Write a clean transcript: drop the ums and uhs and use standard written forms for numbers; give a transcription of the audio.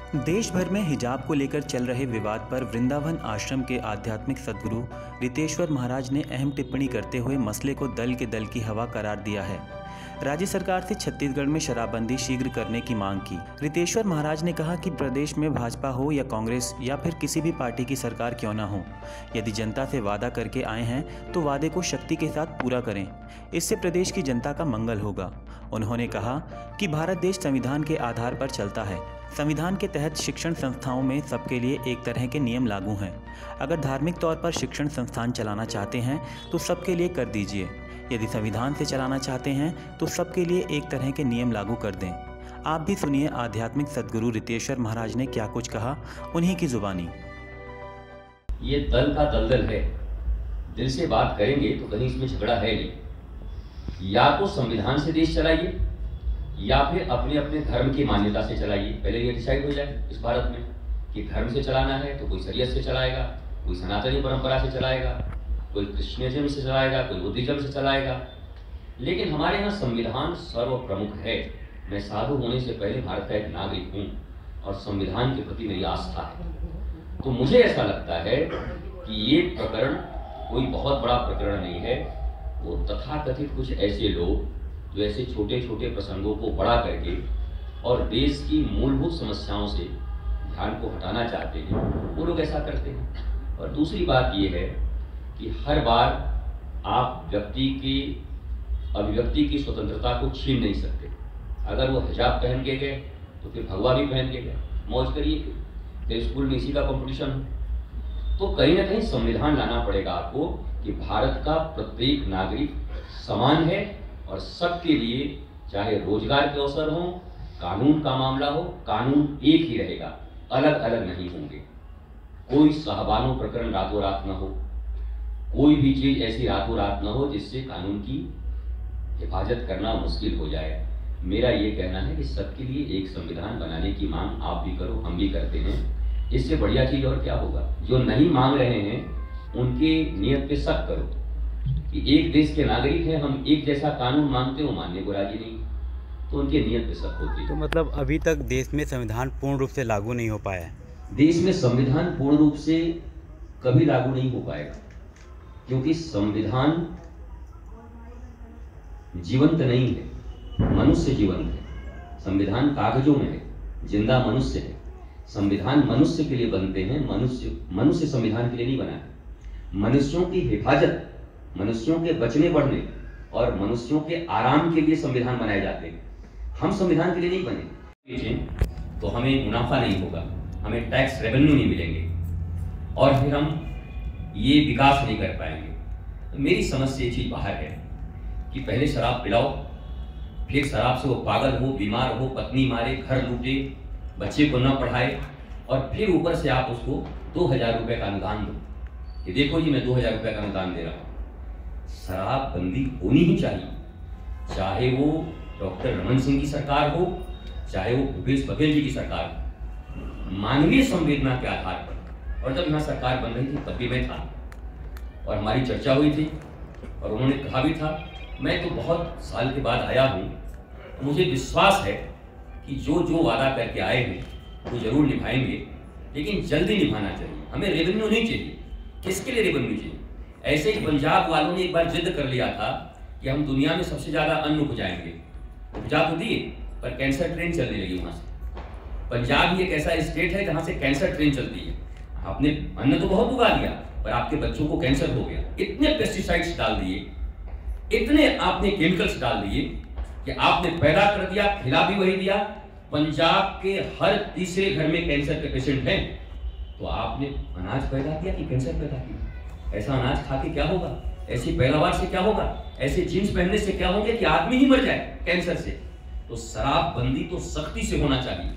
देश भर में हिजाब को लेकर चल रहे विवाद पर वृंदावन आश्रम के आध्यात्मिक सद्गुरु रितेश्वर महाराज ने अहम टिप्पणी करते हुए मसले को दल के दल की हवा करार दिया है। राज्य सरकार से छत्तीसगढ़ में शराबबंदी शीघ्र करने की मांग की। रितेश्वर महाराज ने कहा कि प्रदेश में भाजपा हो या कांग्रेस या फिर किसी भी पार्टी की सरकार क्यों न हो, यदि जनता से वादा करके आए हैं तो वादे को शक्ति के साथ पूरा करें। इससे प्रदेश की जनता का मंगल होगा। उन्होंने कहा कि भारत देश संविधान के आधार पर चलता है। संविधान के तहत शिक्षण संस्थाओं में सबके लिए एक तरह के नियम लागू हैं। अगर धार्मिक तौर पर शिक्षण संस्थान चलाना चाहते हैं तो सबके लिए कर दीजिए। यदि संविधान से चलाना चाहते हैं तो सबके लिए एक तरह के नियम लागू कर दें। आप भी सुनिए आध्यात्मिक सद्गुरु रितेश्वर महाराज ने क्या कुछ कहा, उन्हीं की जुबानी। ये दल का दलदल है। दिल से बात करेंगे तो कहीं इसमें झगड़ा है नहीं। या तो संविधान से देश चलाइए या फिर अपने अपने धर्म की मान्यता से चलाइए। पहले ये डिसाइड हो जाए इस भारत में कि धर्म से चलाना है तो कोई शरीयत से चलाएगा, कोई सनातनी परंपरा से चलाएगा, कोई क्रिश्चियनिज्म से चलाएगा, कोई बुद्धिज्म से चलाएगा। लेकिन हमारे यहाँ संविधान सर्व प्रमुख है। मैं साधु होने से पहले भारत का एक नागरिक हूँ और संविधान के प्रति मेरी आस्था है। तो मुझे ऐसा लगता है कि ये प्रकरण कोई बहुत बड़ा प्रकरण नहीं है। वो तथाकथित कुछ ऐसे लोग जो ऐसे छोटे छोटे प्रसंगों को बड़ा करके और देश की मूलभूत समस्याओं से ध्यान को हटाना चाहते हैं, वो लोग ऐसा करते हैं। और दूसरी बात ये है कि हर बार आप व्यक्ति की अभिव्यक्ति की स्वतंत्रता को छीन नहीं सकते। अगर वो हिजाब पहन के गए तो फिर भगवा भी पहन के गए, मौज करिए। फिर स्कूल में इसी का कंपटीशन हो तो कहीं ना कहीं संविधान लाना पड़ेगा आपको कि भारत का प्रत्येक नागरिक समान है और सबके लिए, चाहे रोजगार के अवसर हो, कानून का मामला हो, कानून एक ही रहेगा, अलग अलग नहीं होंगे। कोई साहबानो प्रकरण रातों रात न हो, कोई भी चीज ऐसी रातों रात न हो जिससे कानून की हिफाजत करना मुश्किल हो जाए। मेरा ये कहना है कि सबके लिए एक संविधान बनाने की मांग आप भी करो, हम भी करते हैं। इससे बढ़िया चीज और क्या होगा। जो नहीं मांग रहे हैं उनके नियत पे शक करो कि एक देश के नागरिक हैं, हम एक जैसा कानून मांगते हो, मानने को राजी नहीं, तो उनके नियत पे शक होती है। तो मतलब अभी तक देश में संविधान पूर्ण रूप से लागू नहीं हो पाया है। देश में संविधान पूर्ण रूप से कभी लागू नहीं हो पाएगा, क्योंकि संविधान जीवंत नहीं है, मनुष्य जीवंत है। संविधान कागजों में है, जिंदा मनुष्य है। संविधान मनुष्य के लिए बनते हैं, मनुष्य संविधान के लिए नहीं बना है। मनुष्यों की हिफाजत, मनुष्यों के बचने बढ़ने और मनुष्यों के आराम के लिए संविधान बनाए जाते हैं। हम संविधान के लिए नहीं बने तो हमें मुनाफा नहीं होगा, हमें टैक्स रेवेन्यू नहीं मिलेंगे और फिर हम ये विकास नहीं कर पाएंगे। तो मेरी समझ से ये चीज बाहर है कि पहले शराब पिलाओ, फिर शराब से वो पागल हो, बीमार हो, पत्नी मारे, घर लूटे, बच्चे को न पढ़ाए और फिर ऊपर से आप उसको 2000 रुपए का अनुदान दो कि देखो जी मैं 2000 रुपए का अनुदान दे रहा हूँ। शराबबंदी होनी ही चाहिए, चाहे वो डॉक्टर रमन सिंह की सरकार हो, चाहे वो भूपेश बघेल जी की सरकार हो। मानवीय संवेदना के आधार पर, और जब यहाँ सरकार बन रही थी तब भी मैं था और हमारी चर्चा हुई थी और उन्होंने कहा भी था। मैं तो बहुत साल के बाद आया हूँ, मुझे विश्वास है कि जो जो वादा करके आए हैं वो जरूर निभाएंगे, लेकिन जल्दी निभाना चाहिए। हमें रेवेन्यू नहीं चाहिए। किसके लिए रेवेन्यू चाहिए? ऐसे ही पंजाब वालों ने एक बार जिद कर लिया था कि हम दुनिया में सबसे ज्यादा अन्न उपजाएंगे। उपजा तो दिए, पर कैंसर ट्रेन चलने लगी वहां से। पंजाब ही एक ऐसा स्टेट है जहां से कैंसर ट्रेन चलती है। आपने अन्न तो बहुत उगा दिया, पर आपके बच्चों को कैंसर हो गया। इतने पेस्टिसाइड्स डाल दिए, इतने आपने केमिकल्स डाल दिए कि आपने पैदा कर दिया, खिला भी वही दिया। पंजाब के हर तीसरे घर में कैंसर के पेशेंट हैं, तो आपने अनाज पैदा किया कि कैंसर पैदा किया? ऐसा अनाज खा के क्या होगा? ऐसी पैदावार से क्या होगा? ऐसे जीन्स पहनने से क्या होंगे कि आदमी ही मर जाए कैंसर से? तो शराबबंदी तो सख्ती से होना चाहिए।